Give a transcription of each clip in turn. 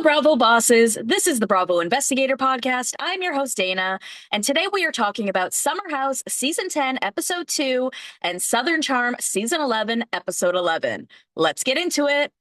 Bravo bosses. This is the Bravo Investigator Podcast. I'm your host, Dana, and today we are talking about Summer House Season 10, Episode 2, and Southern Charm Season 11, Episode 11. Let's get into it.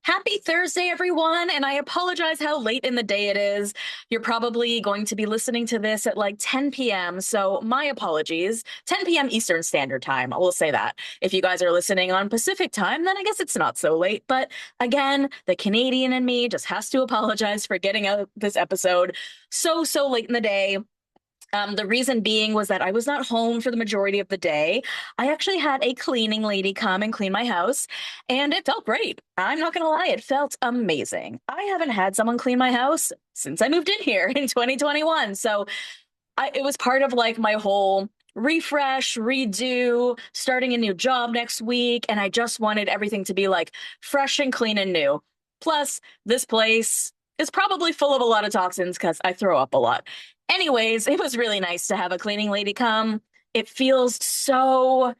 Happy Thursday, everyone, and I apologize how late in the day it is. You're probably going to be listening to this at like 10 p.m., so my apologies. 10 p.m. Eastern Standard Time, I will say that. If you guys are listening on Pacific Time, then I guess it's not so late, but again, the Canadian in me just has to apologize for getting out this episode so late in the day. The reason being was that I was not home for the majority of the day. I actually had a cleaning lady come and clean my house, and it felt great. I'm not going to lie, it felt amazing. I haven't had someone clean my house since I moved in here in 2021. So it was part of like my whole refresh, redo, starting a new job next week, and I just wanted everything to be like fresh and clean and new. Plus, this place is probably full of a lot of toxins because I throw up a lot. Anyways, it was really nice to have a cleaning lady come. It feels so,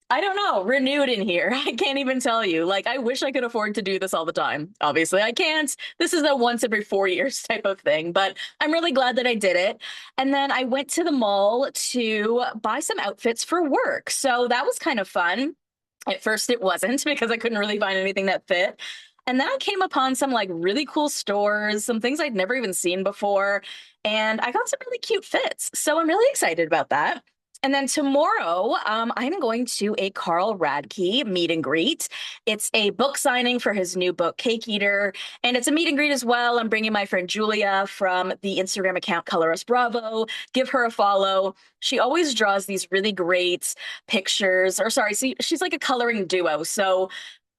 I don't know, renewed in here. I can't even tell you. Like, I wish I could afford to do this all the time. Obviously, I can't. This is a once every 4 years type of thing, but I'm really glad that I did it. And then I went to the mall to buy some outfits for work. So that was kind of fun. At first, it wasn't because I couldn't really find anything that fit. And then I came upon some like really cool stores, some things I'd never even seen before, and I got some really cute fits. So I'm really excited about that. And then tomorrow, I'm going to a Carl Radke meet and greet. It's a book signing for his new book, Cake Eater, and it's a meet and greet as well. I'm bringing my friend Julia from the Instagram account Color Us Bravo. Give her a follow. She always draws these really great pictures, or sorry, see, she's like a coloring duo. So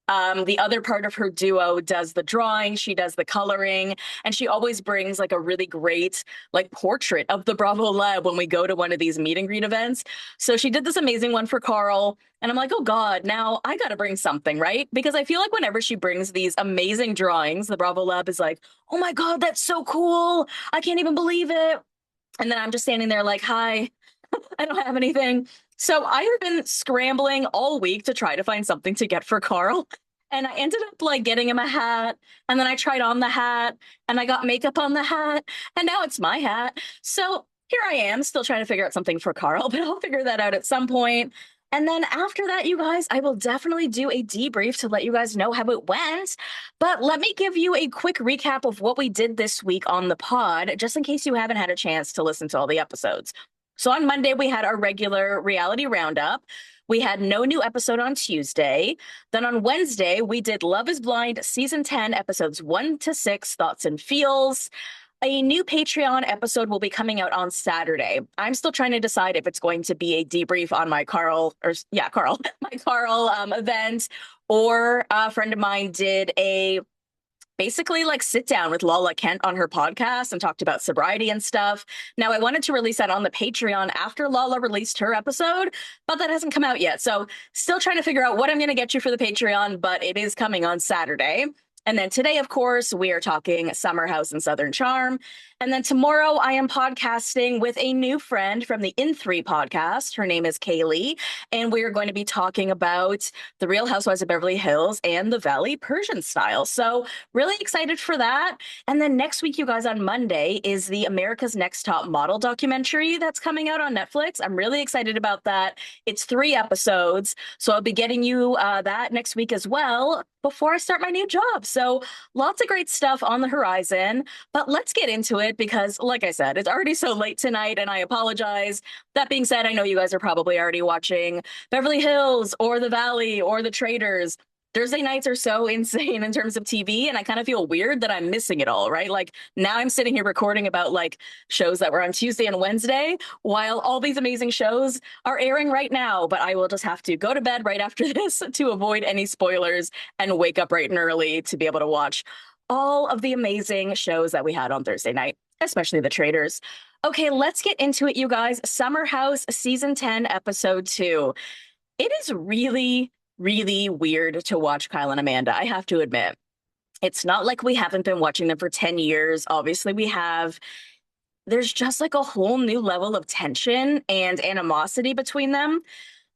the other part of her duo does the drawing, she does the coloring, and she always brings like a really great like portrait of the Bravo Lab when we go to one of these meet and greet events. So she did this amazing one for Carl, and I'm like, oh God, now I gotta bring something, right? Because I feel like whenever she brings these amazing drawings, the Bravo Lab is like, oh my God, that's so cool. I can't even believe it. And then I'm just standing there like, hi, I don't have anything. So I have been scrambling all week to try to find something to get for Carl. And I ended up like getting him a hat. And then I tried on the hat and I got makeup on the hat. And now it's my hat. So here I am still trying to figure out something for Carl, but I'll figure that out at some point. And then after that, you guys, I will definitely do a debrief to let you guys know how it went. But let me give you a quick recap of what we did this week on the pod, just in case you haven't had a chance to listen to all the episodes. So on Monday, we had our regular reality roundup. We had no new episode on Tuesday. Then on Wednesday, we did Love is Blind Season 10, episodes 1 to 6, Thoughts and Feels. A new Patreon episode will be coming out on Saturday. I'm still trying to decide if it's going to be a debrief on my Carl, my Carl event, or a friend of mine did a basically like sit down with Lala Kent on her podcast and talked about sobriety and stuff. Now, I wanted to release that on the Patreon after Lala released her episode, but that hasn't come out yet. So still trying to figure out what I'm going to get you for the Patreon, but it is coming on Saturday. And then today, of course, we are talking Summer House and Southern Charm. And then tomorrow, I am podcasting with a new friend from the In3 podcast. Her name is Kaylee. And we are going to be talking about the Real Housewives of Beverly Hills and the Valley Persian style. So really excited for that. And then next week, you guys, on Monday is the America's Next Top Model documentary that's coming out on Netflix. I'm really excited about that. It's 3 episodes. So I'll be getting you that next week as well before I start my new job. So lots of great stuff on the horizon, but let's get into it because, like I said, it's already so late tonight and I apologize. That being said, I know you guys are probably already watching Beverly Hills or The Valley or The Traitors. Thursday nights are so insane in terms of TV, and I kind of feel weird that I'm missing it all, right? Like now I'm sitting here recording about like shows that were on Tuesday and Wednesday, while all these amazing shows are airing right now. But I will just have to go to bed right after this to avoid any spoilers and wake up bright and early to be able to watch all of the amazing shows that we had on Thursday night. especially the traders. Okay, let's get into it, you guys. Summer House season 10, episode 2. It is really, really weird to watch Kyle and Amanda, I have to admit. It's not like we haven't been watching them for 10 years. Obviously, we have. There's just like a whole new level of tension and animosity between them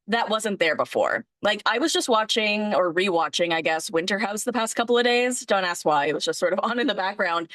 that wasn't there before. Like, I was just watching or rewatching, I guess, Winter House the past couple of days. Don't ask why. It was just sort of on in the background.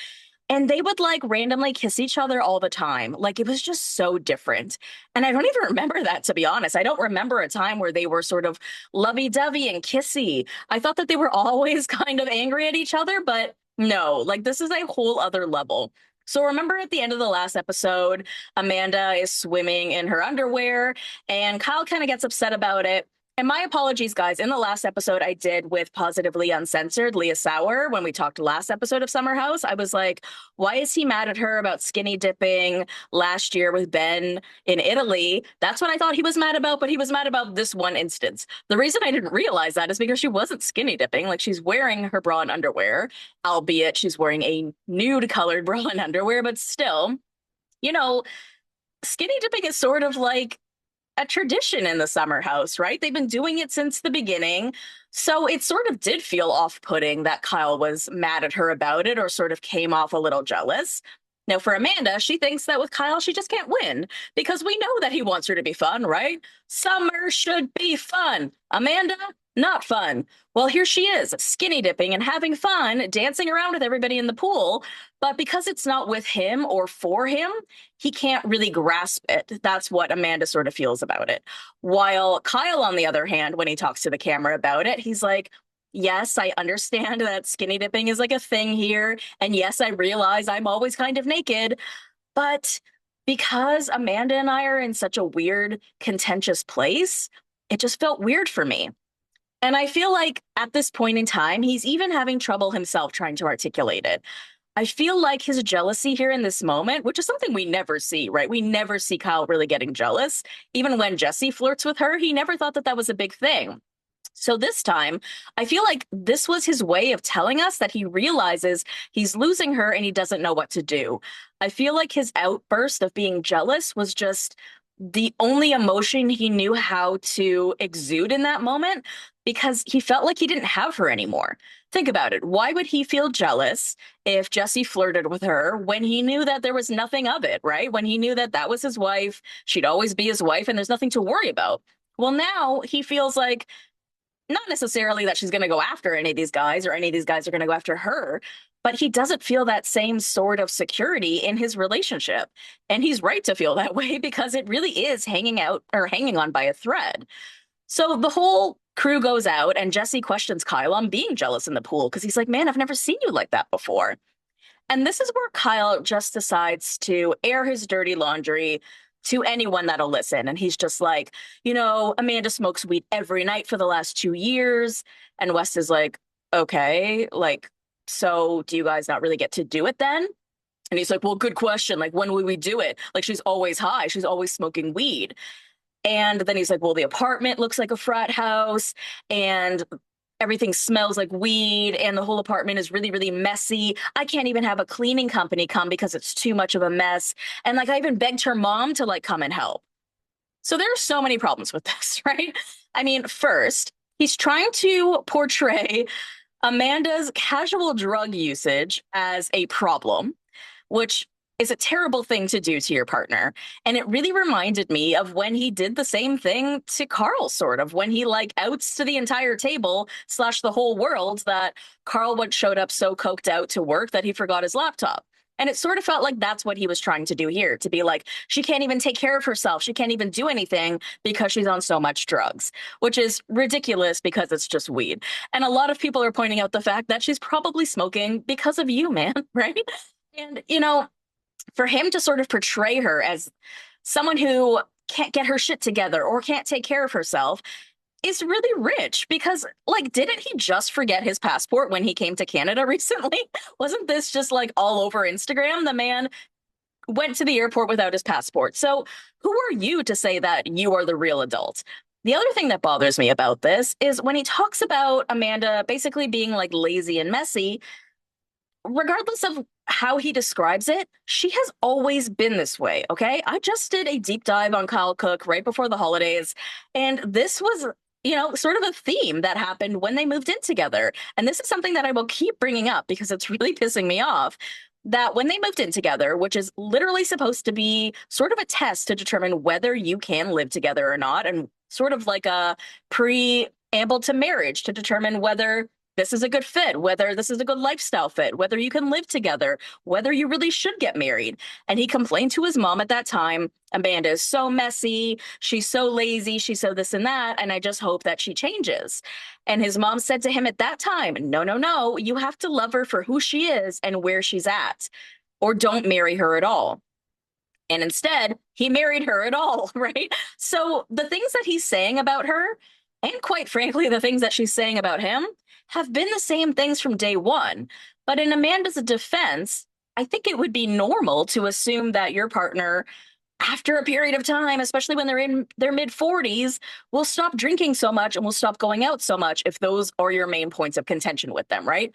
And they would like randomly kiss each other all the time. Like, it was just so different. And I don't even remember that, to be honest. I don't remember a time where they were sort of lovey-dovey and kissy. I thought that they were always kind of angry at each other, but no, like, this is a whole other level. So remember at the end of the last episode, Amanda is swimming in her underwear and Kyle kind of gets upset about it. And my apologies, guys. In the last episode I did with Positively Uncensored, Leah Sauer, when we talked last episode of Summer House, I was like, why is he mad at her about skinny dipping last year with Ben in Italy? That's what I thought he was mad about, but he was mad about this one instance. The reason I didn't realize that is because she wasn't skinny dipping. Like, she's wearing her bra and underwear, albeit she's wearing a nude colored bra and underwear, but still, you know, skinny dipping is sort of like a tradition in the Summer House, right? They've been doing it since the beginning. So it sort of did feel off-putting that Kyle was mad at her about it or sort of came off a little jealous. Now, for Amanda, she thinks that with Kyle, she just can't win because we know that he wants her to be fun, right? Summer should be fun. Amanda, not fun. Well, here she is, skinny dipping and having fun, dancing around with everybody in the pool. But because it's not with him or for him, he can't really grasp it. That's what Amanda sort of feels about it. While Kyle, on the other hand, when he talks to the camera about it, he's like, yes, I understand that skinny dipping is like a thing here. And yes, I realize I'm always kind of naked. But because Amanda and I are in such a weird, contentious place, it just felt weird for me. And I feel like at this point in time, he's even having trouble himself trying to articulate it. I feel like his jealousy here in this moment, which is something we never see, right? We never see Kyle really getting jealous. Even when Jesse flirts with her, he never thought that that was a big thing. So this time, I feel like this was his way of telling us that he realizes he's losing her and he doesn't know what to do. I feel like his outburst of being jealous was just the only emotion he knew how to exude in that moment because he felt like he didn't have her anymore. Think about it. Why would he feel jealous if Jesse flirted with her when he knew that there was nothing of it, right? When he knew that that was his wife, she'd always be his wife, and there's nothing to worry about. Well, now he feels like not necessarily that she's going to go after any of these guys or any of these guys are going to go after her, but he doesn't feel that same sort of security in his relationship. And he's right to feel that way because it really is hanging out or hanging on by a thread. So the whole crew goes out and Jesse questions Kyle on being jealous in the pool because he's like, man, I've never seen you like that before. And this is where Kyle just decides to air his dirty laundry to anyone that'll listen. And he's just like, Amanda smokes weed every night for the last 2 years. And West is like, okay, like, so do you guys not really get to do it then? And he's like, well, good question. Like, when will we do it? Like, she's always high. She's always smoking weed. And then he's like, well, the apartment looks like a frat house. And everything smells like weed and the whole apartment is really, really messy. I can't even have a cleaning company come because it's too much of a mess. And like, I even begged her mom to like come and help. So there are so many problems with this, right? I mean, first, he's trying to portray Amanda's casual drug usage as a problem, which is a terrible thing to do to your partner. And it really reminded me of when he did the same thing to Carl, sort of, when he like outs to the entire table / the whole world that Carl once showed up so coked out to work that he forgot his laptop. And it sort of felt like that's what he was trying to do here, to be like, she can't even take care of herself. She can't even do anything because she's on so much drugs, which is ridiculous because it's just weed. And a lot of people are pointing out the fact that she's probably smoking because of you, man, right? And, for him to sort of portray her as someone who can't get her shit together or can't take care of herself is really rich because, like, didn't he just forget his passport when he came to Canada recently? Wasn't this just like all over Instagram? The man went to the airport without his passport. So who are you to say that you are the real adult? The other thing that bothers me about this is when he talks about Amanda basically being like lazy and messy, regardless of how he describes it, she has always been this way, okay? I just did a deep dive on Kyle Cook right before the holidays, and this was, sort of a theme that happened when they moved in together. And this is something that I will keep bringing up because it's really pissing me off. That when they moved in together, which is literally supposed to be sort of a test to determine whether you can live together or not, and sort of like a preamble to marriage to determine whether this is a good fit, whether this is a good lifestyle fit, whether you can live together, whether you really should get married. And he complained to his mom at that time, Amanda is so messy, she's so lazy, she's so this and that, and I just hope that she changes. And his mom said to him at that time, no, no, no, you have to love her for who she is and where she's at, or don't marry her at all. And instead, he married her at all, right? So the things that he's saying about her, and quite frankly, the things that she's saying about him, have been the same things from day one. But in Amanda's defense, I think it would be normal to assume that your partner, after a period of time, especially when they're in their mid 40s, will stop drinking so much and will stop going out so much if those are your main points of contention with them, right?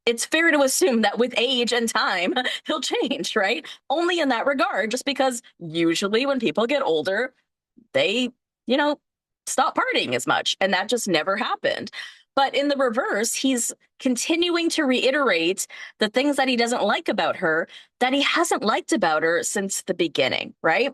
It's fair to assume that with age and time, he'll change, right? Only in that regard, just because usually when people get older, they, you know, stop partying as much. And that just never happened. But in the reverse, he's continuing to reiterate the things that he doesn't like about her that he hasn't liked about her since the beginning, right?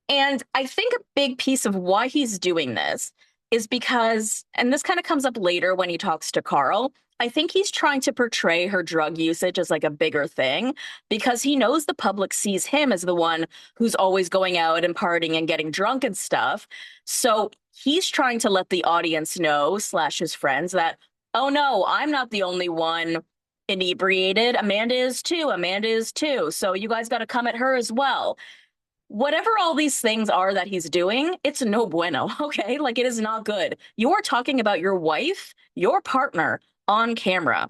And I think a big piece of why he's doing this is because, and this kind of comes up later when he talks to Carl, I think he's trying to portray her drug usage as like a bigger thing because he knows the public sees him as the one who's always going out and partying and getting drunk and stuff. So he's trying to let the audience know, slash his friends, that, oh no, I'm not the only one inebriated. Amanda is too. Amanda is too. So you guys got to come at her as well. Whatever all these things are that he's doing, it's no bueno, okay? Like, it is not good. You're talking about your wife, your partner, on camera.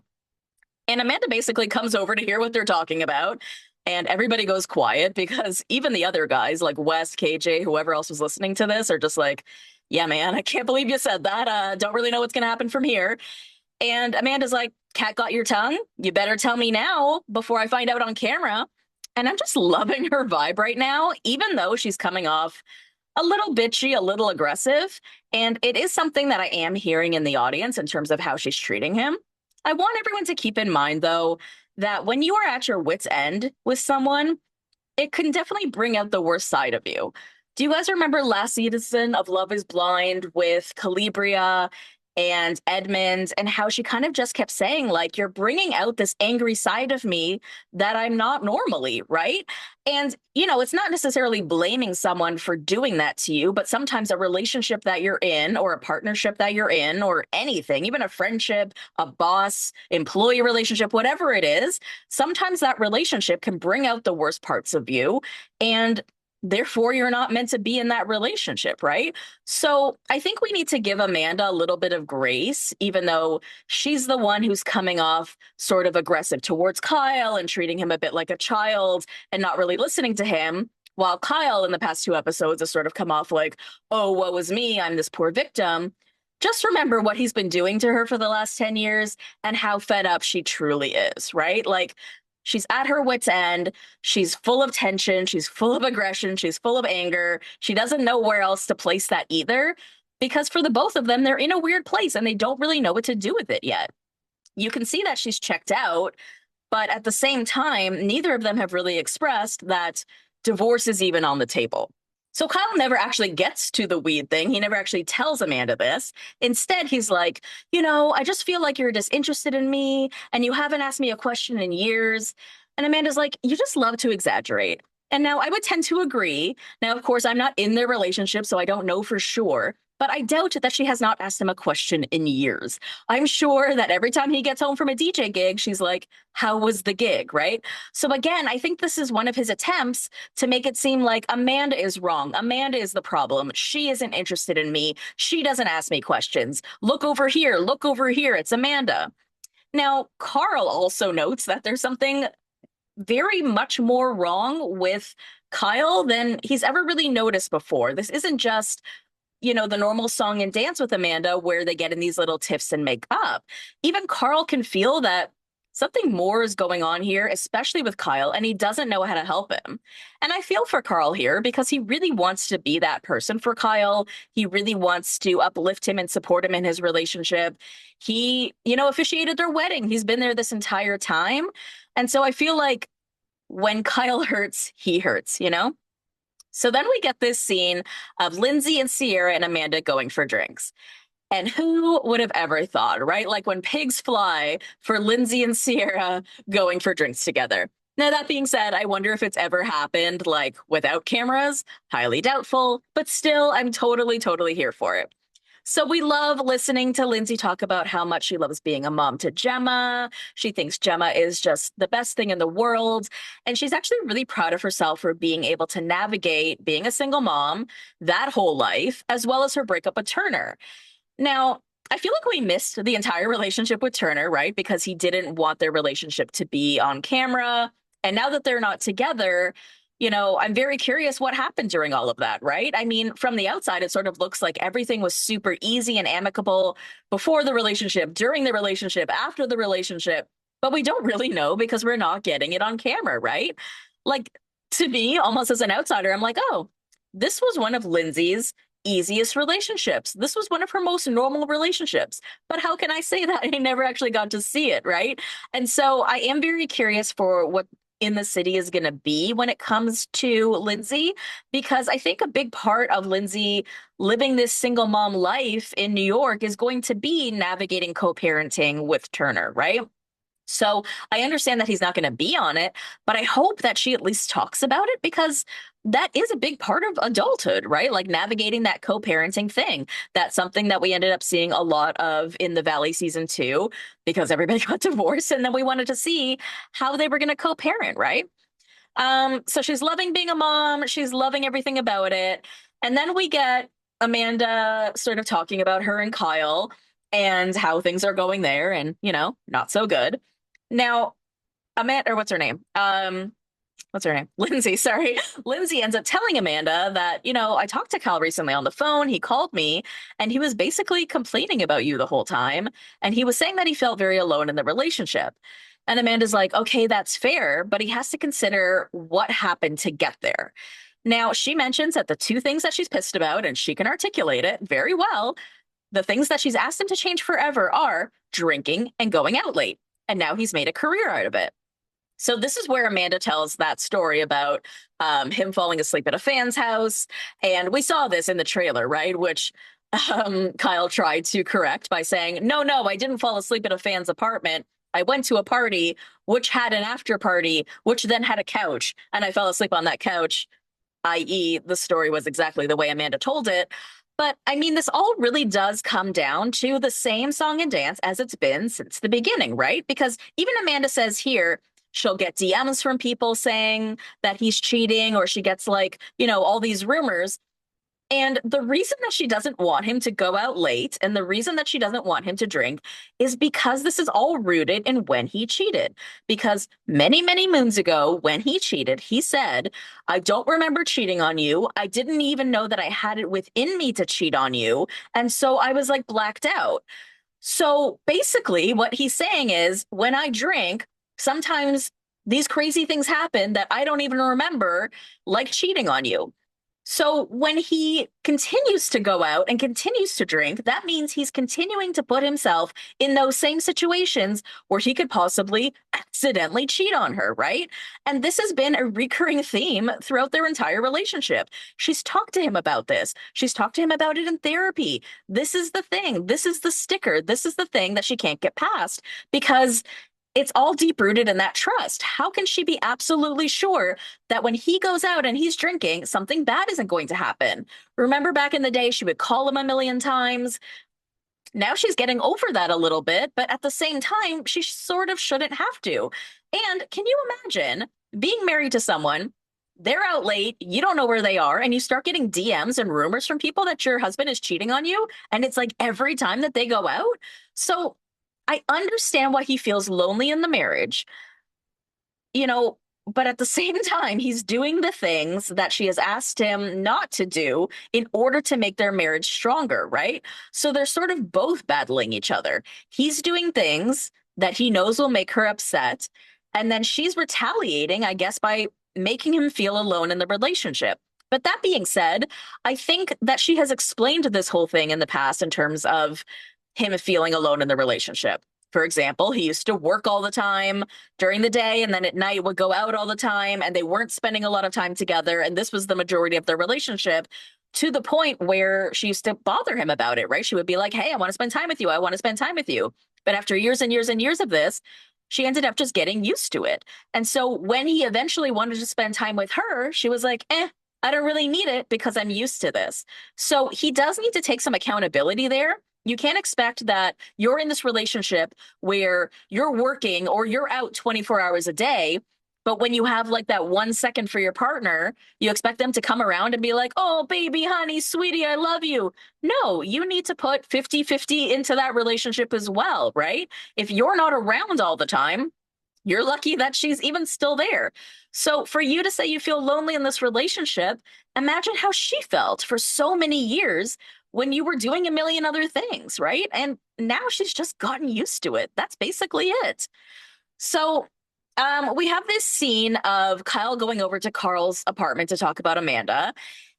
And Amanda basically comes over to hear what they're talking about, and everybody goes quiet because even the other guys, like Wes, KJ, whoever else was listening to this, are just like, yeah, man, I can't believe you said that. Don't really know what's going to happen from here. And Amanda's like, cat got your tongue? You better tell me now before I find out on camera. And I'm just loving her vibe right now, even though she's coming off a little bitchy, a little aggressive. And it is something that I am hearing in the audience in terms of how she's treating him. I want everyone to keep in mind, though, that when you are at your wit's end with someone, it can definitely bring out the worst side of you. Do you guys remember last season of Love is Blind with Calibria and Edmund, and how she kind of just kept saying, like, you're bringing out this angry side of me that I'm not normally, right? And, it's not necessarily blaming someone for doing that to you, but sometimes a relationship that you're in, or a partnership that you're in, or anything, even a friendship, a boss, employee relationship, whatever it is, sometimes that relationship can bring out the worst parts of you. And therefore, you're not meant to be in that relationship, right? So I think we need to give Amanda a little bit of grace, even though she's the one who's coming off sort of aggressive towards Kyle and treating him a bit like a child and not really listening to him. While Kyle in the past two episodes has sort of come off like, oh, woe is me, I'm this poor victim. Just remember what he's been doing to her for the last 10 years and how fed up she truly is, right? Like, she's at her wit's end. She's full of tension. She's full of aggression. She's full of anger. She doesn't know where else to place that either, because for the both of them, they're in a weird place and they don't really know what to do with it yet. You can see that she's checked out, but at the same time, neither of them have really expressed that divorce is even on the table. So Kyle never actually gets to the weed thing. He never actually tells Amanda this. Instead, he's like, I just feel like you're disinterested in me and you haven't asked me a question in years. And Amanda's like, you just love to exaggerate. And now I would tend to agree. Now, of course, I'm not in their relationship, so I don't know for sure. But I doubt that she has not asked him a question in years. I'm sure that every time he gets home from a DJ gig, she's like, how was the gig, right? So again, I think this is one of his attempts to make it seem like Amanda is wrong. Amanda is the problem. She isn't interested in me. She doesn't ask me questions. Look over here. Look over here. It's Amanda. Now, Carl also notes that there's something very much more wrong with Kyle than he's ever really noticed before. This isn't just the normal song and dance with Amanda where they get in these little tiffs and make up. Even Carl can feel that something more is going on here, especially with Kyle, and he doesn't know how to help him. And I feel for Carl here because he really wants to be that person for Kyle. He really wants to uplift him and support him in his relationship. He, officiated their wedding. He's been there this entire time. And so I feel like when Kyle hurts, he hurts, you know? So then we get this scene of Lindsay and Sierra and Amanda going for drinks. And who would have ever thought, right? Like when pigs fly for Lindsay and Sierra going for drinks together. Now, that being said, I wonder if it's ever happened like without cameras. Highly doubtful, but still, I'm totally, totally here for it. So we love listening to Lindsay talk about how much she loves being a mom to Gemma. She thinks Gemma is just the best thing in the world. And she's actually really proud of herself for being able to navigate being a single mom that whole life, as well as her breakup with Turner. Now, I feel like we missed the entire relationship with Turner, right? Because he didn't want their relationship to be on camera. And now that they're not together, I'm very curious what happened during all of that, right? I mean, from the outside, it sort of looks like everything was super easy and amicable before the relationship, during the relationship, after the relationship. But we don't really know because we're not getting it on camera, right? Like, to me, almost as an outsider, I'm like, oh, this was one of Lindsay's easiest relationships. This was one of her most normal relationships. But how can I say that? I never actually got to see it, right? And so I am very curious for what in the city is going to be when it comes to Lindsay, because I think a big part of Lindsay living this single mom life in New York is going to be navigating co-parenting with Turner, right? So I understand that he's not going to be on it, but I hope that she at least talks about it because that is a big part of adulthood, right? Like navigating that co-parenting thing. That's something that we ended up seeing a lot of in the Valley season 2 because everybody got divorced and then we wanted to see how they were going to co-parent, right? So she's loving being a mom. She's loving everything about it. And then we get Amanda sort of talking about her and Kyle and how things are going there and, not so good. Now, Amanda, or what's her name? What's her name? Lindsay, sorry. Lindsay ends up telling Amanda that, I talked to Kyle recently on the phone. He called me and he was basically complaining about you the whole time. And he was saying that he felt very alone in the relationship. And Amanda's like, okay, that's fair, but he has to consider what happened to get there. Now, she mentions that the two things that she's pissed about, and she can articulate it very well, the things that she's asked him to change forever are drinking and going out late. And now he's made a career out of it. So this is where Amanda tells that story about him falling asleep at a fan's house. And we saw this in the trailer, right? Which Kyle tried to correct by saying, no, I didn't fall asleep at a fan's apartment. I went to a party, which had an after party, which then had a couch. And I fell asleep on that couch, i.e., the story was exactly the way Amanda told it. But I mean, this all really does come down to the same song and dance as it's been since the beginning, right? Because even Amanda says here, she'll get DMs from people saying that he's cheating, or she gets all these rumors. And the reason that she doesn't want him to go out late and the reason that she doesn't want him to drink is because this is all rooted in when he cheated. Because many, many moons ago, when he cheated, he said, I don't remember cheating on you. I didn't even know that I had it within me to cheat on you. And so I was blacked out. So basically, what he's saying is when I drink, sometimes these crazy things happen that I don't even remember, like cheating on you. So when he continues to go out and continues to drink, that means he's continuing to put himself in those same situations where he could possibly accidentally cheat on her, right? And this has been a recurring theme throughout their entire relationship. She's talked to him about this. She's talked to him about it in therapy. This is the thing. This is the sticker. This is the thing that she can't get past because it's all deep rooted in that trust. How can she be absolutely sure that when he goes out and he's drinking, something bad isn't going to happen? Remember back in the day, she would call him a million times. Now she's getting over that a little bit, but at the same time, she sort of shouldn't have to. And can you imagine being married to someone? They're out late, you don't know where they are, and you start getting DMs and rumors from people that your husband is cheating on you. And it's like every time that they go out. So I understand why he feels lonely in the marriage, but at the same time, he's doing the things that she has asked him not to do in order to make their marriage stronger, right? So they're sort of both battling each other. He's doing things that he knows will make her upset. And then she's retaliating, I guess, by making him feel alone in the relationship. But that being said, I think that she has explained this whole thing in the past in terms of him feeling alone in the relationship. For example, he used to work all the time during the day and then at night would go out all the time and they weren't spending a lot of time together. And this was the majority of their relationship to the point where she used to bother him about it, right? She would be like, hey, I want to spend time with you. I want to spend time with you. But after years and years and years of this, she ended up just getting used to it. And so when he eventually wanted to spend time with her, she was like, I don't really need it because I'm used to this. So he does need to take some accountability there. You can't expect that you're in this relationship where you're working or you're out 24 hours a day. But when you have like that 1 second for your partner, you expect them to come around and be like, oh, baby, honey, sweetie, I love you. No, you need to put 50-50 into that relationship as well, right? If you're not around all the time, you're lucky that she's even still there. So for you to say you feel lonely in this relationship, imagine how she felt for so many years when you were doing a million other things, right? And now she's just gotten used to it. That's basically it. So we have this scene of Kyle going over to Carl's apartment to talk about Amanda.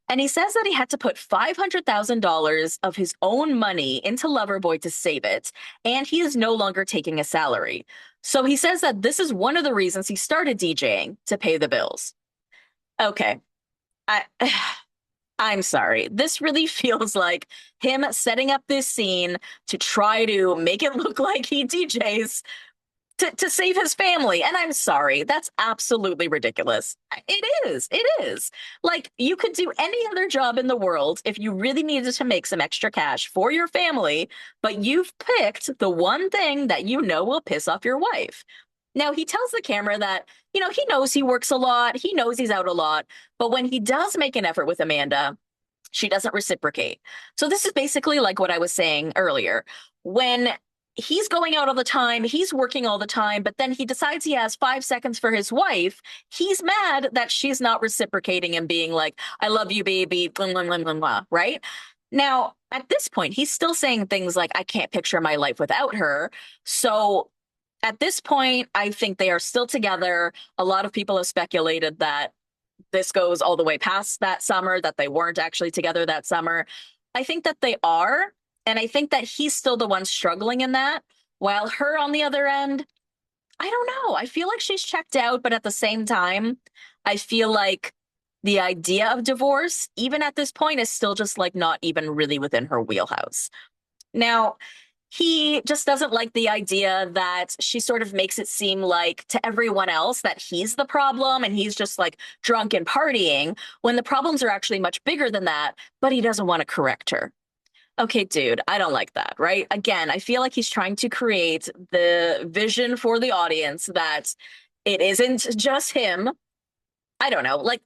And he says that he had to put $500,000 of his own money into Loverboy to save it, and he is no longer taking a salary. So he says that this is one of the reasons he started DJing to pay the bills. Okay. I I'm sorry. This really feels like him setting up this scene to try to make it look like he DJs to save his family. And I'm sorry, that's absolutely ridiculous. It is. It is. Like, you could do any other job in the world if you really needed to make some extra cash for your family, but you've picked the one thing that you know will piss off your wife. Now, he tells the camera that, he knows he works a lot, he knows he's out a lot, but when he does make an effort with Amanda, she doesn't reciprocate. So this is basically like what I was saying earlier. When he's going out all the time, he's working all the time, but then he decides he has 5 seconds for his wife, he's mad that she's not reciprocating and being like, I love you, baby, blah, blah, blah, blah, blah, right? Now, at this point, he's still saying things like, I can't picture my life without her. So at this point, I think they are still together. A lot of people have speculated that this goes all the way past that summer, that they weren't actually together that summer. I think that they are. And I think that he's still the one struggling in that. While her on the other end, I don't know. I feel like she's checked out, but at the same time, I feel like the idea of divorce, even at this point, is still just like not even really within her wheelhouse. Now, he just doesn't like the idea that she sort of makes it seem like to everyone else that he's the problem and he's just like drunk and partying when the problems are actually much bigger than that, but he doesn't want to correct her. Okay, dude, I don't like that, right? Again, I feel like he's trying to create the vision for the audience that it isn't just him. I don't know. Like,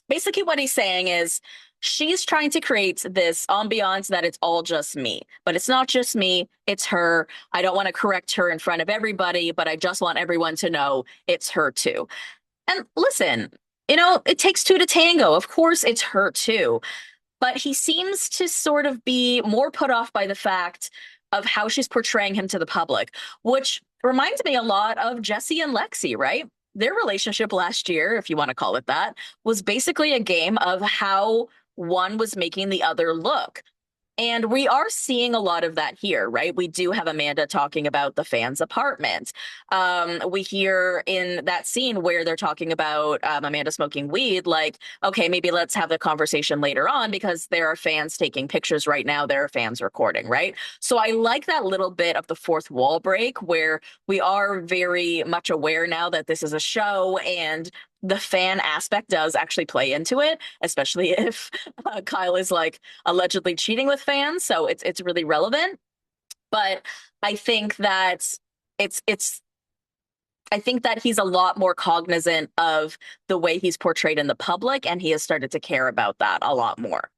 basically, what he's saying is she's trying to create this ambiance that it's all just me, but it's not just me, it's her. I don't want to correct her in front of everybody, but I just want everyone to know it's her too. And listen, it takes two to tango. Of course, it's her too. But he seems to sort of be more put off by the fact of how she's portraying him to the public, which reminds me a lot of Jesse and Lexi, right? Their relationship last year, if you want to call it that, was basically a game of how one was making the other look. And we are seeing a lot of that here, right? We do have Amanda talking about the fans' apartment. We hear in that scene where they're talking about Amanda smoking weed, like, okay, maybe let's have the conversation later on because there are fans taking pictures right now. There are fans recording, right? So I like that little bit of the fourth wall break where we are very much aware now that this is a show and the fan aspect does actually play into it, especially if Kyle is like allegedly cheating with fans. So it's really relevant. But I think that it's I think that he's a lot more cognizant of the way he's portrayed in the public, and he has started to care about that a lot more.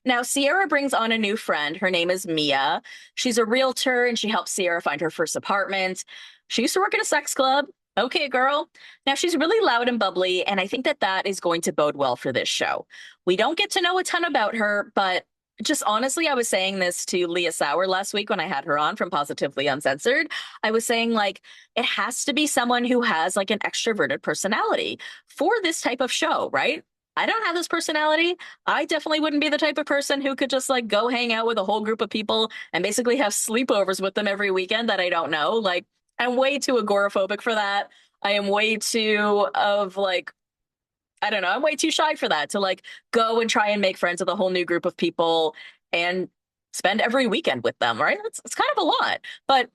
Now, Ciara brings on a new friend. Her name is Mia. She's a realtor and she helps Ciara find her first apartment. She used to work in a sex club. Okay, girl. Now, she's really loud and bubbly, and I think that that is going to bode well for this show. We don't get to know a ton about her, but Just honestly, I was saying this to Leah Sauer last week when I had her on from Positively Uncensored. I was saying, like, it has to be someone who has like an extroverted personality for this type of show, right? I don't have this personality. I definitely wouldn't be the type of person who could just like go hang out with a whole group of people and basically have sleepovers with them every weekend that I don't know. Like, I'm way too agoraphobic for that. I am way too of like, I don't know. I'm way too shy for that to like go and try and make friends with a whole new group of people and spend every weekend with them, right? It's kind of a lot, but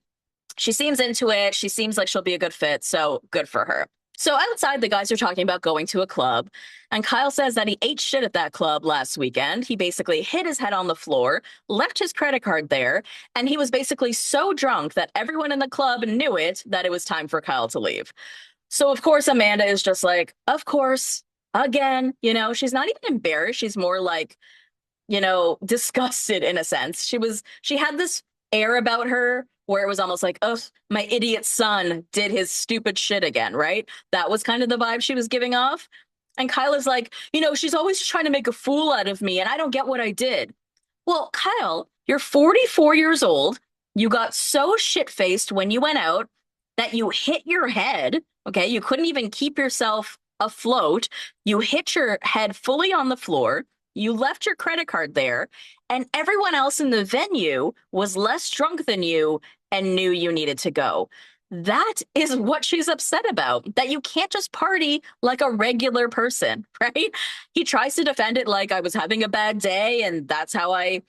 she seems into it. She seems like she'll be a good fit. So good for her. So outside, the guys are talking about going to a club, and Kyle says that he ate shit at that club last weekend. He basically hit his head on the floor, left his credit card there, and he was basically so drunk that everyone in the club knew it that it was time for Kyle to leave. So of course Amanda is just like, of course, again, she's not even embarrassed. She's more like, disgusted in a sense. She had this air about her where it was almost like, oh, my idiot son did his stupid shit again, right? That was kind of the vibe she was giving off. And Kyle is like, she's always trying to make a fool out of me and I don't get what I did. Well, Kyle, you're 44 years old. You got so shit-faced when you went out that you hit your head. Okay. You couldn't even keep yourself afloat. You hit your head fully on the floor. You left your credit card there, and everyone else in the venue was less drunk than you and knew you needed to go. That is what she's upset about, that you can't just party like a regular person, right? He tries to defend it like I was having a bad day and that's how I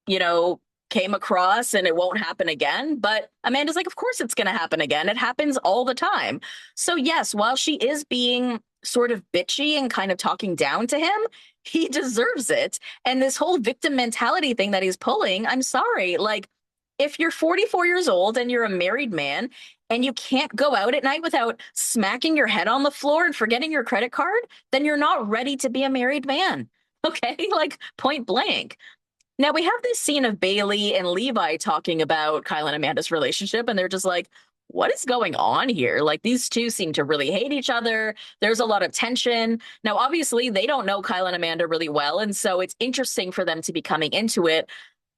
you know, came across and it won't happen again. But Amanda's like, of course it's going to happen again. It happens all the time. So, yes, while she is being sort of bitchy and kind of talking down to him, he deserves it. And this whole victim mentality thing that he's pulling, I'm sorry. Like, if you're 44 years old and you're a married man and you can't go out at night without smacking your head on the floor and forgetting your credit card, then you're not ready to be a married man. Okay. Like, point blank. Now we have this scene of Bailey and Levi talking about Kyle and Amanda's relationship, and they're just like, what is going on here? Like, these two seem to really hate each other. There's a lot of tension. Now, obviously, they don't know Kyle and Amanda really well, and so it's interesting for them to be coming into it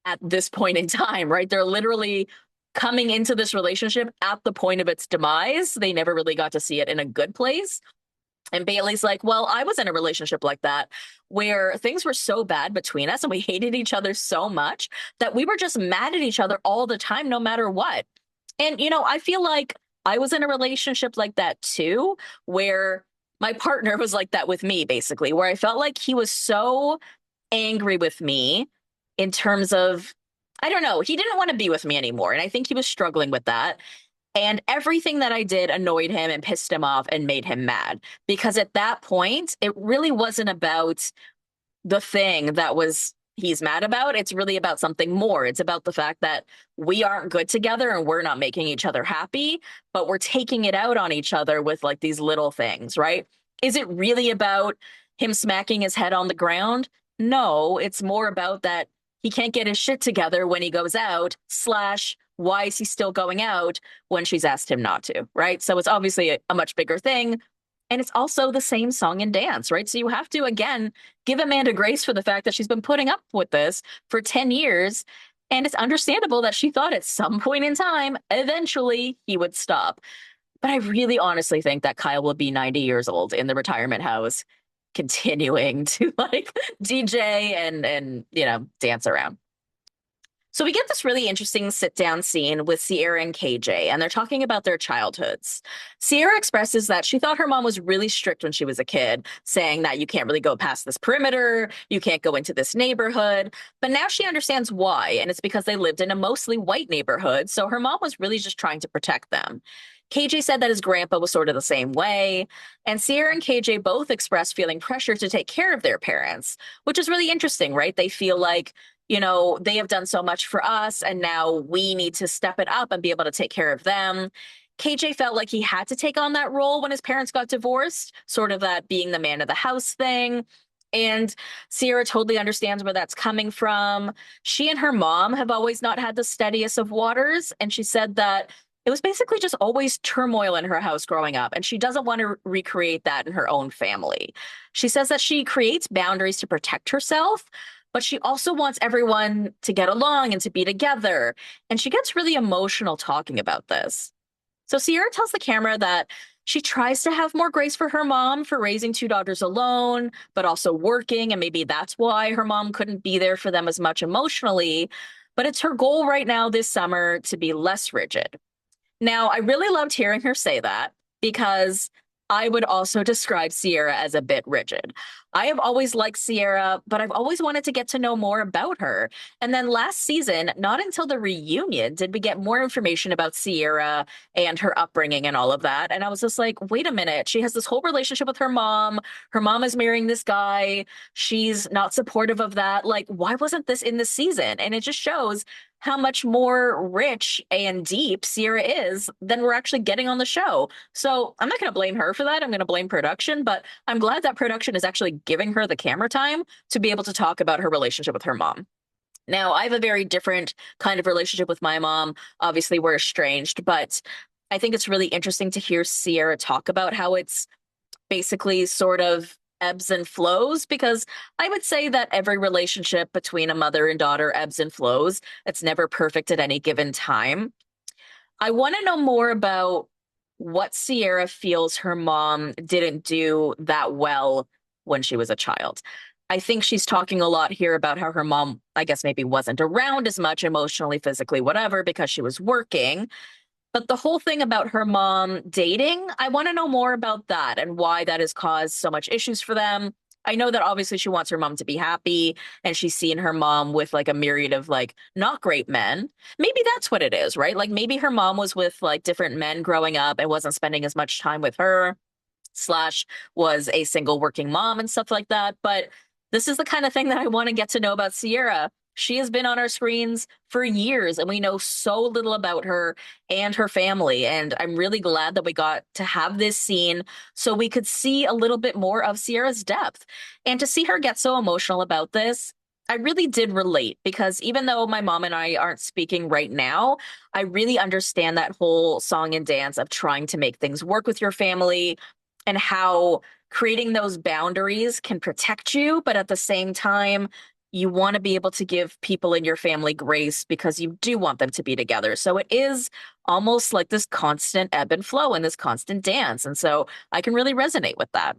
at this point in time, right? They're literally coming into this relationship at the point of its demise. They never really got to see it in a good place. And Bailey's like, well, I was in a relationship like that where things were so bad between us and we hated each other so much that we were just mad at each other all the time, no matter what. And, I feel like I was in a relationship like that too, where my partner was like that with me, basically, where I felt like he was so angry with me in terms of, I don't know, he didn't want to be with me anymore. And I think he was struggling with that. And everything that I did annoyed him and pissed him off and made him mad. Because at that point, it really wasn't about the thing that was he's mad about. It's really about something more. It's about the fact that we aren't good together and we're not making each other happy, but we're taking it out on each other with like these little things, right? Is it really about him smacking his head on the ground? No, it's more about that he can't get his shit together when he goes out, slash, why is he still going out when she's asked him not to, right? So it's obviously a much bigger thing. And it's also the same song and dance, right? So you have to, again, give Amanda grace for the fact that she's been putting up with this for 10 years. And it's understandable that she thought at some point in time, eventually he would stop. But I really honestly think that Kyle will be 90 years old in the retirement house, continuing to like DJ and dance around. So we get this really interesting sit down scene with Sierra and KJ, and they're talking about their childhoods. Sierra expresses that she thought her mom was really strict when she was a kid, saying that you can't really go past this perimeter, you can't go into this neighborhood. But now she understands why, and it's because they lived in a mostly white neighborhood, so her mom was really just trying to protect them. KJ said that his grandpa was sort of the same way, and Sierra and KJ both expressed feeling pressure to take care of their parents, which is really interesting, right? They feel like they have done so much for us, and now we need to step it up and be able to take care of them. KJ felt like he had to take on that role when his parents got divorced, sort of that being the man of the house thing. And Sierra totally understands where that's coming from. She and her mom have always not had the steadiest of waters, and she said that it was basically just always turmoil in her house growing up, and she doesn't want to recreate that in her own family. She says that she creates boundaries to protect herself, but she also wants everyone to get along and to be together. And she gets really emotional talking about this. So Sierra tells the camera that she tries to have more grace for her mom for raising two daughters alone, but also working. And maybe that's why her mom couldn't be there for them as much emotionally. But it's her goal right now this summer to be less rigid. Now, I really loved hearing her say that because I would also describe Sierra as a bit rigid. I have always liked Sierra, but I've always wanted to get to know more about her. And then last season, not until the reunion did we get more information about Sierra and her upbringing and all of that. And I was just like, wait a minute. She has this whole relationship with her mom. Her mom is marrying this guy. She's not supportive of that. Like, why wasn't this in the season? And it just shows how much more rich and deep Sierra is than we're actually getting on the show. So I'm not going to blame her for that. I'm going to blame production, but I'm glad that production is actually giving her the camera time to be able to talk about her relationship with her mom. Now, I have a very different kind of relationship with my mom. Obviously, we're estranged, but I think it's really interesting to hear Sierra talk about how it's basically sort of ebbs and flows because I would say that every relationship between a mother and daughter ebbs and flows. It's never perfect at any given time. I want to know more about what Sierra feels her mom didn't do that well when she was a child. I think she's talking a lot here about how her mom, I guess, maybe wasn't around as much emotionally, physically, whatever, because she was working. But the whole thing about her mom dating, I want to know more about that and why that has caused so much issues for them. I know that obviously she wants her mom to be happy and she's seen her mom with like a myriad of like not great men. Maybe that's what it is, right? Like maybe her mom was with like different men growing up and wasn't spending as much time with her, slash was a single working mom and stuff like that. But this is the kind of thing that I want to get to know about Sierra. She has been on our screens for years and we know so little about her and her family. And I'm really glad that we got to have this scene so we could see a little bit more of Sierra's depth. And to see her get so emotional about this, I really did relate because even though my mom and I aren't speaking right now, I really understand that whole song and dance of trying to make things work with your family and how creating those boundaries can protect you, but at the same time, you want to be able to give people in your family grace because you do want them to be together. So it is almost like this constant ebb and flow and this constant dance. And so I can really resonate with that.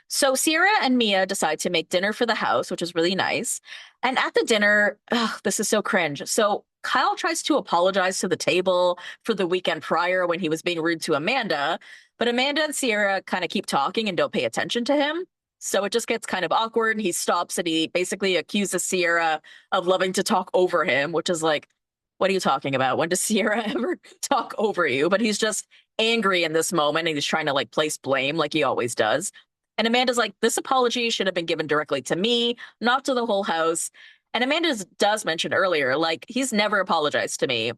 So Sierra and Mia decide to make dinner for the house, which is really nice. And at the dinner, ugh, this is so cringe. So Kyle tries to apologize to the table for the weekend prior when he was being rude to Amanda, but Amanda and Sierra kind of keep talking and don't pay attention to him. So it just gets kind of awkward. And he stops and he basically accuses Sierra of loving to talk over him, which is like, what are you talking about? When does Sierra ever talk over you? But he's just angry in this moment and he's trying to like place blame like he always does. And Amanda's like, this apology should have been given directly to me, not to the whole house. And Amanda does mention earlier, like, he's never apologized to me.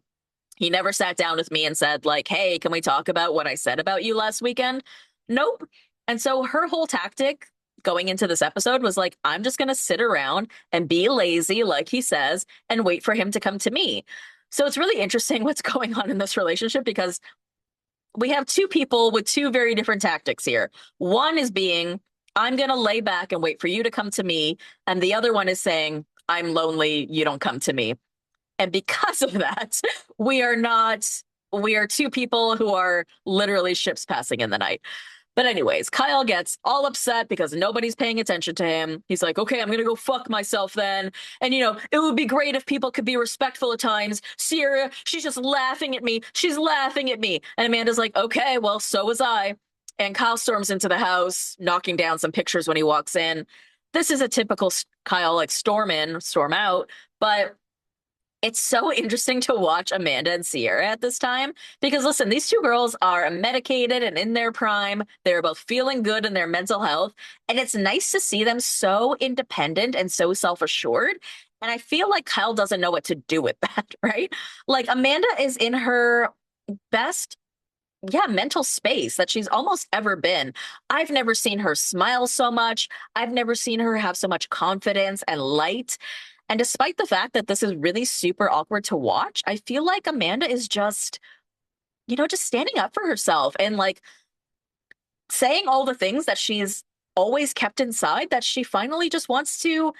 He never sat down with me and said, like, hey, can we talk about what I said about you last weekend? Nope. And so her whole tactic going into this episode was like, I'm just going to sit around and be lazy, like he says, and wait for him to come to me. So it's really interesting what's going on in this relationship because we have two people with two very different tactics here. One is being, I'm going to lay back and wait for you to come to me. And the other one is saying, I'm lonely, you don't come to me. And because of that, we are not, we are two people who are literally ships passing in the night. But anyways, Kyle gets all upset because nobody's paying attention to him. He's like, okay, I'm going to go fuck myself then. And, you know, it would be great if people could be respectful at times. Sierra, she's just laughing at me. She's laughing at me. And Amanda's like, okay, well, so was I. And Kyle storms into the house, knocking down some pictures when he walks in. This is a typical Kyle, like storm in, storm out. But it's so interesting to watch Amanda and Sierra at this time because listen, these two girls are medicated and in their prime. They're both feeling good in their mental health. And it's nice to see them so independent and so self-assured. And I feel like Kyle doesn't know what to do with that, right? Like Amanda is in her best, yeah, mental space that she's almost ever been. I've never seen her smile so much. I've never seen her have so much confidence and light. And despite the fact that this is really super awkward to watch, I feel like Amanda is just, you know, just standing up for herself and like saying all the things that she's always kept inside that she finally just wants to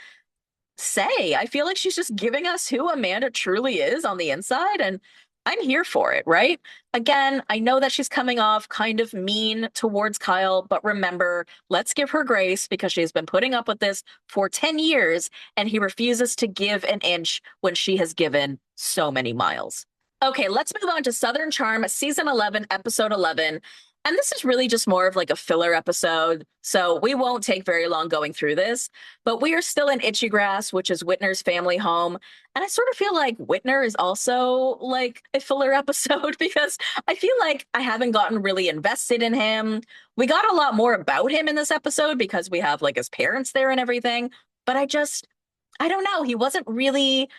say. I feel like she's just giving us who Amanda truly is on the inside, and I'm here for it, right? Again, I know that she's coming off kind of mean towards Kyle, but remember, let's give her grace because she's been putting up with this for 10 years and he refuses to give an inch when she has given so many miles. Okay, let's move on to Southern Charm, season 11, episode 11. And this is really just more of like a filler episode, so we won't take very long going through this. But we are still in Itchy Grass, which is Whitner's family home. And I sort of feel like Whitner is also like a filler episode because I feel like I haven't gotten really invested in him. We got a lot more about him in this episode because we have like his parents there and everything. But I don't know. He wasn't really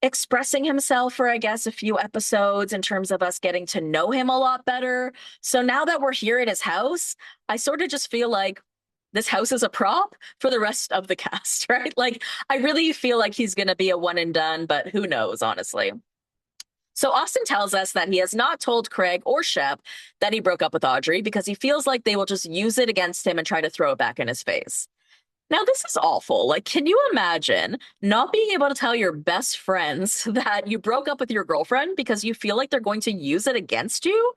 expressing himself for, I guess, a few episodes in terms of us getting to know him a lot better. So now that we're here at his house, I sort of just feel like this house is a prop for the rest of the cast, right? Like, I really feel like he's going to be a one and done, but who knows, honestly. So Austin tells us that he has not told Craig or Shep that he broke up with Audrey because he feels like they will just use it against him and try to throw it back in his face. Now, this is awful. Like, can you imagine not being able to tell your best friends that you broke up with your girlfriend because you feel like they're going to use it against you?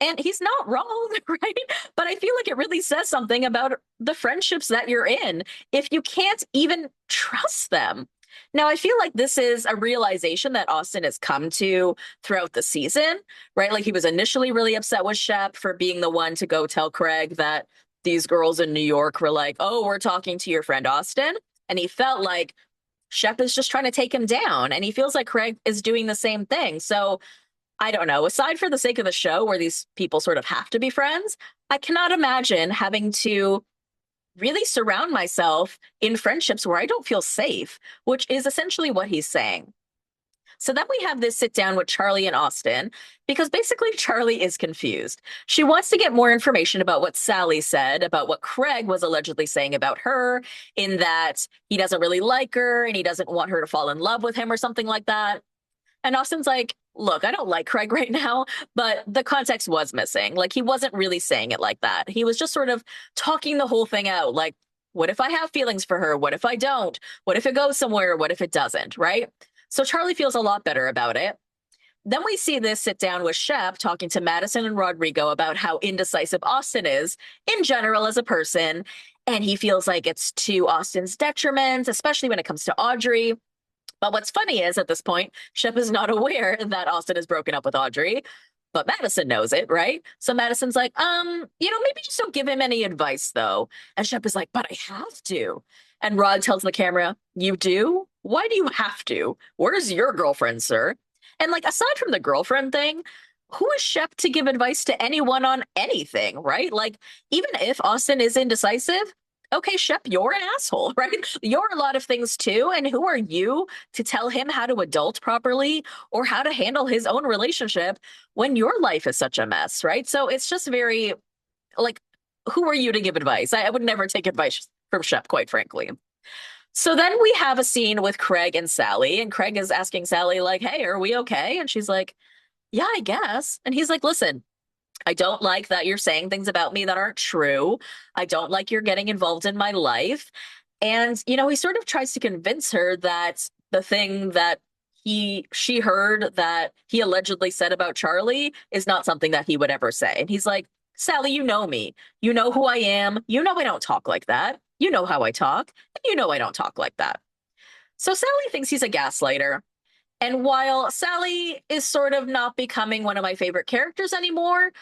And he's not wrong, right? But I feel like it really says something about the friendships that you're in if you can't even trust them. Now, I feel like this is a realization that Austin has come to throughout the season, right? Like he was initially really upset with Shep for being the one to go tell Craig that these girls in New York were like, oh, we're talking to your friend Austin. And he felt like Shep is just trying to take him down. And he feels like Craig is doing the same thing. So I don't know. Aside for the sake of the show, where these people sort of have to be friends, I cannot imagine having to really surround myself in friendships where I don't feel safe, which is essentially what he's saying. So then we have this sit down with Charlie and Austin because basically Charlie is confused. She wants to get more information about what Sally said about what Craig was allegedly saying about her, in that he doesn't really like her and he doesn't want her to fall in love with him or something like that. And Austin's like, look, I don't like Craig right now, but the context was missing. Like, he wasn't really saying it like that. He was just sort of talking the whole thing out. Like, what if I have feelings for her? What if I don't? What if it goes somewhere? What if it doesn't? Right? So Charlie feels a lot better about it. Then we see this sit down with Shep talking to Madison and Rodrigo about how indecisive Austin is in general as a person. And he feels like it's to Austin's detriment, especially when it comes to Audrey. But what's funny is at this point, Shep is not aware that Austin has broken up with Audrey, but Madison knows it, right? So Madison's like, maybe just don't give him any advice though. And Shep is like, but I have to. And Rod tells the camera, you do? Why do you have to? Where's your girlfriend, sir? And like, aside from the girlfriend thing, who is Shep to give advice to anyone on anything, right? Like, even if Austin is indecisive, okay, Shep, you're an asshole, right? You're a lot of things too. And who are you to tell him how to adult properly or how to handle his own relationship when your life is such a mess, right? So it's just very like, who are you to give advice? I would never take advice from Shep, quite frankly. So then we have a scene with Craig and Sally, and Craig is asking Sally, like, hey, are we okay? And she's like, yeah, I guess. And he's like, listen, I don't like that you're saying things about me that aren't true. I don't like you're getting involved in my life. And, he sort of tries to convince her that the thing that she heard that he allegedly said about Charlie is not something that he would ever say. And he's like, Sally, you know me. You know who I am. You know I don't talk like that. You know how I talk. And you know I don't talk like that. So Sally thinks he's a gaslighter. And while Sally is sort of not becoming one of my favorite characters anymore,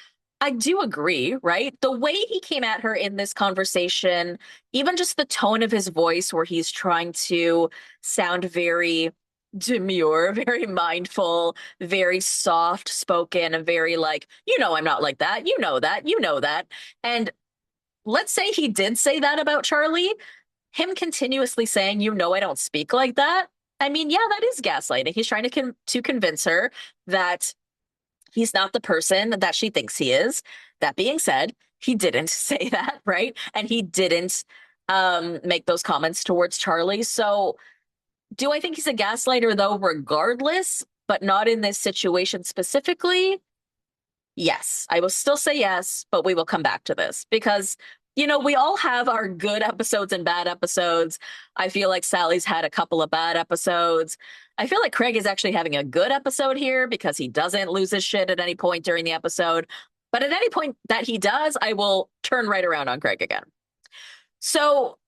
I do agree, right? The way he came at her in this conversation, even just the tone of his voice, where he's trying to sound very demure, very mindful, very soft spoken, and very like, I'm not like that. You know that. You know that. And let's say he did say that about Charlie, him continuously saying, I don't speak like that. I mean, yeah, that is gaslighting. He's trying to convince her that he's not the person that she thinks he is. That being said, he didn't say that, right? And he didn't make those comments towards Charlie. So do I think he's a gaslighter though, regardless, but not in this situation specifically? Yes, I will still say yes, but we will come back to this because We all have our good episodes and bad episodes. I feel like Sally's had a couple of bad episodes. I feel like Craig is actually having a good episode here because he doesn't lose his shit at any point during the episode. But at any point that he does, I will turn right around on Craig again. So,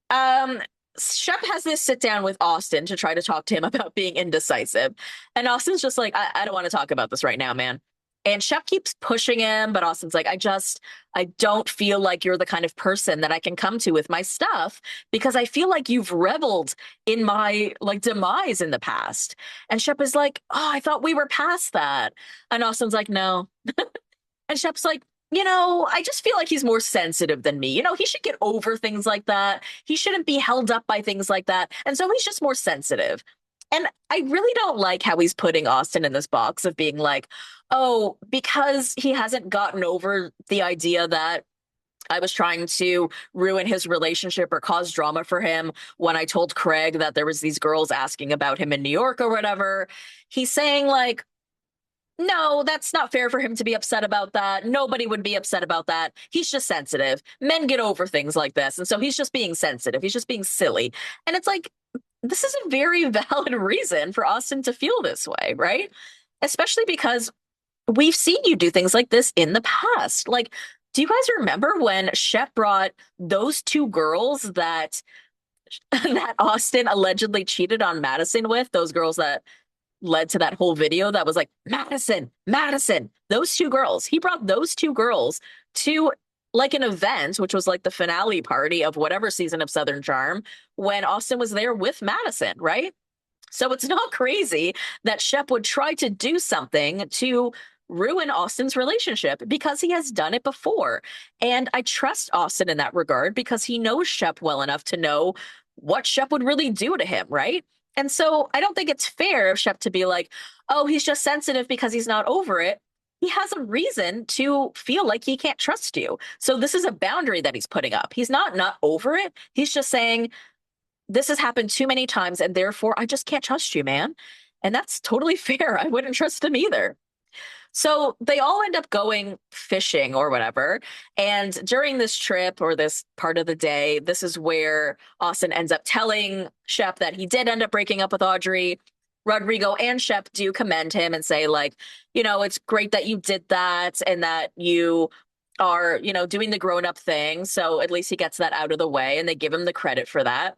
um, Shep has this sit down with Austin to try to talk to him about being indecisive. And Austin's just like, I don't want to talk about this right now, man. And Shep keeps pushing him, but Austin's like, I don't feel like you're the kind of person that I can come to with my stuff because I feel like you've reveled in my like demise in the past. And Shep is like, oh, I thought we were past that. And Austin's like, no. And Shep's like, I just feel like he's more sensitive than me. He should get over things like that. He shouldn't be held up by things like that. And so he's just more sensitive. And I really don't like how he's putting Austin in this box of being like, oh, because he hasn't gotten over the idea that I was trying to ruin his relationship or cause drama for him when I told Craig that there was these girls asking about him in New York or whatever. He's saying like, no, that's not fair for him to be upset about that. Nobody would be upset about that. He's just sensitive. Men get over things like this. And so he's just being sensitive. He's just being silly. And it's like, this is a very valid reason for Austin to feel this way, right? Especially because we've seen you do things like this in the past. Like, do you guys remember when Shep brought those two girls that that Austin allegedly cheated on Madison with, those girls that led to that whole video that was like, Madison, Madison, those two girls. He brought those two girls to like an event, which was like the finale party of whatever season of Southern Charm, when Austin was there with Madison, right? So it's not crazy that Shep would try to do something to ruin Austin's relationship because he has done it before. And I trust Austin in that regard because he knows Shep well enough to know what Shep would really do to him, right? And so I don't think it's fair of Shep to be like, oh, he's just sensitive because he's not over it. He has a reason to feel like he can't trust you. So this is a boundary that he's putting up. He's not over it. He's just saying, this has happened too many times, and therefore I just can't trust you, man. And that's totally fair. I wouldn't trust him either. So they all end up going fishing or whatever. And during this trip or this part of the day, this is where Austin ends up telling Shep that he did end up breaking up with Audrey. Rodrigo and Shep do commend him and say, like, it's great that you did that and that you are, doing the grown up thing. So at least he gets that out of the way and they give him the credit for that.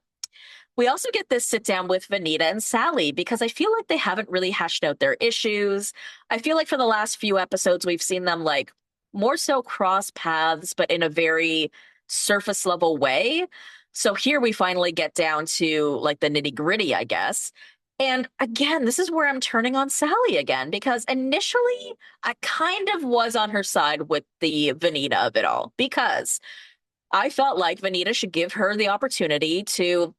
We also get this sit down with Venita and Sally because I feel like they haven't really hashed out their issues. I feel like for the last few episodes, we've seen them like more so cross paths, but in a very surface level way. So here we finally get down to like the nitty gritty, I guess. And again, this is where I'm turning on Sally again because initially I kind of was on her side with the Venita of it all because I felt like Venita should give her the opportunity to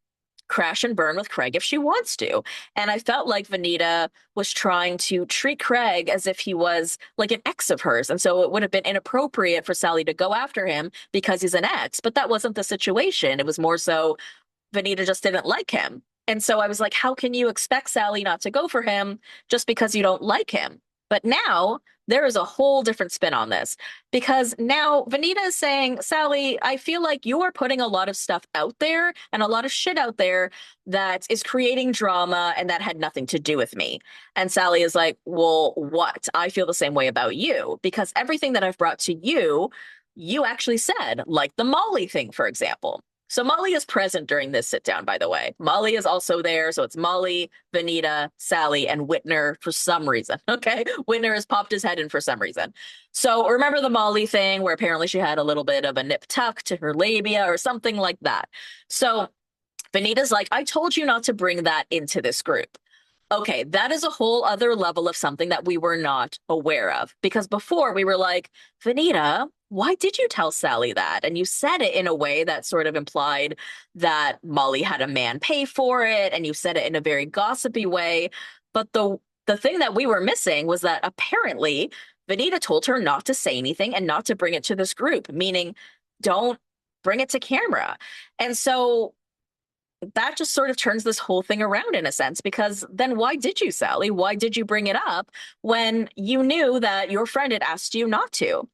crash and burn with Craig if she wants to. And I felt like Venita was trying to treat Craig as if he was like an ex of hers. And so it would have been inappropriate for Sally to go after him because he's an ex. But that wasn't the situation. It was more so Venita just didn't like him. And so I was like, how can you expect Sally not to go for him just because you don't like him? But now there is a whole different spin on this because now Venita is saying, Sally, I feel like you are putting a lot of stuff out there and a lot of shit out there that is creating drama and that had nothing to do with me. And Sally is like, well, what? I feel the same way about you because everything that I've brought to you, you actually said, like the Molly thing, for example. So Molly is present during this sit down, by the way. Molly is also there. So it's Molly, Venita, Sally, and Whitner for some reason. Okay. Whitner has popped his head in for some reason. So remember the Molly thing where apparently she had a little bit of a nip tuck to her labia or something like that. So Venita's like, I told you not to bring that into this group. Okay, that is a whole other level of something that we were not aware of. Because before we were like, Venita, why did you tell Sally that? And you said it in a way that sort of implied that Molly had a man pay for it, and you said it in a very gossipy way. But the thing that we were missing was that apparently Venita told her not to say anything and not to bring it to this group, meaning don't bring it to camera. And so that just sort of turns this whole thing around in a sense, because then why did you, Sally? Why did you bring it up when you knew that your friend had asked you not to?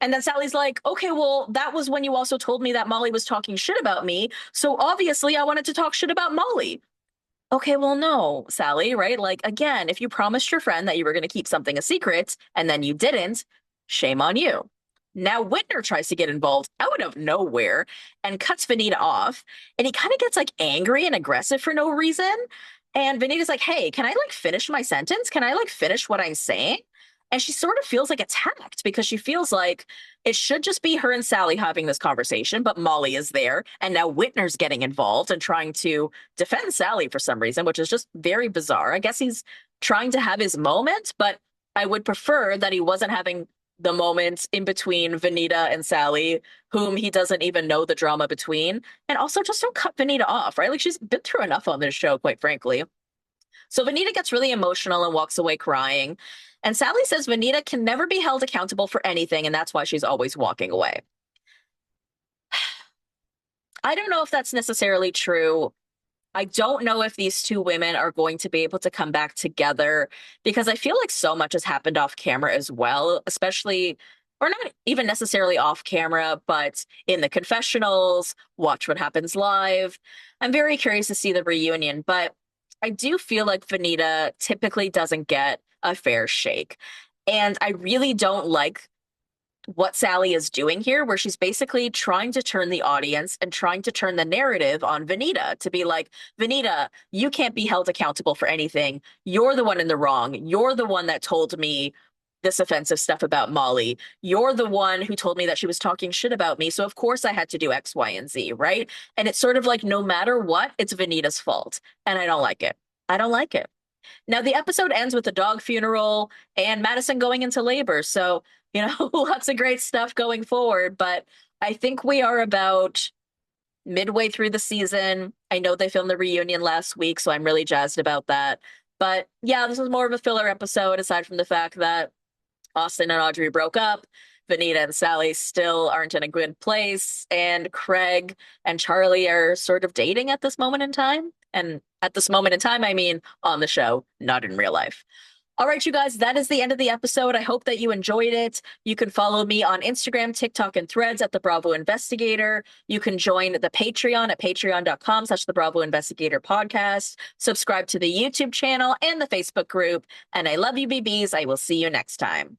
And then Sally's like, okay, well, that was when you also told me that Molly was talking shit about me. So obviously I wanted to talk shit about Molly. Okay, well, no, Sally, right? Like, again, if you promised your friend that you were going to keep something a secret and then you didn't, shame on you. Now Whitner tries to get involved out of nowhere and cuts Vanita off. And he kind of gets like angry and aggressive for no reason. And Vanita's like, hey, can I like finish my sentence? Can I like finish what I'm saying? And she sort of feels like attacked because she feels like it should just be her and Sally having this conversation, but Molly is there. And now Whitner's getting involved and trying to defend Sally for some reason, which is just very bizarre. I guess he's trying to have his moment, but I would prefer that he wasn't having the moment in between Vanita and Sally, whom he doesn't even know the drama between. And also just don't cut Vanita off, right? Like she's been through enough on this show, quite frankly. So Vanita gets really emotional and walks away crying. And Sally says Vanita can never be held accountable for anything, and that's why she's always walking away. I don't know if that's necessarily true. I don't know if these two women are going to be able to come back together because I feel like so much has happened off camera as well, especially, or not even necessarily off camera, but in the confessionals, Watch What Happens Live. I'm very curious to see the reunion, but I do feel like Vanita typically doesn't get a fair shake. And I really don't like what Sally is doing here, where she's basically trying to turn the audience and trying to turn the narrative on Vanita to be like, Vanita, you can't be held accountable for anything. You're the one in the wrong. You're the one that told me this offensive stuff about Molly. You're the one who told me that she was talking shit about me. So of course I had to do X, Y, and Z, right? And it's sort of like no matter what, it's Vanita's fault. And I don't like it. I don't like it. Now, the episode ends with the dog funeral and Madison going into labor. So, lots of great stuff going forward. But I think we are about midway through the season. I know they filmed the reunion last week, so I'm really jazzed about that. But yeah, this was more of a filler episode, aside from the fact that Austin and Audrey broke up. Vanita and Sally still aren't in a good place, and Craig and Charlie are sort of dating at this moment in time. And at this moment in time, I mean on the show, not in real life. All right, you guys, that is the end of the episode. I hope that you enjoyed it. You can follow me on Instagram, TikTok, and Threads at The Bravo Investigator. You can join the Patreon at patreon.com/The Bravo Investigator podcast. Subscribe to the YouTube channel and the Facebook group. And I love you, BBs. I will see you next time.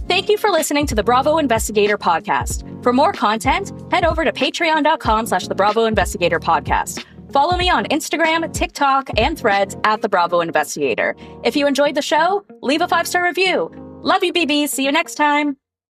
Thank you for listening to the Bravo Investigator podcast. For more content, head over to patreon.com/The Bravo Investigator podcast. Follow me on Instagram, TikTok, and Threads at The Bravo Investigator. If you enjoyed the show, leave a 5-star review. Love you, BBs. See you next time.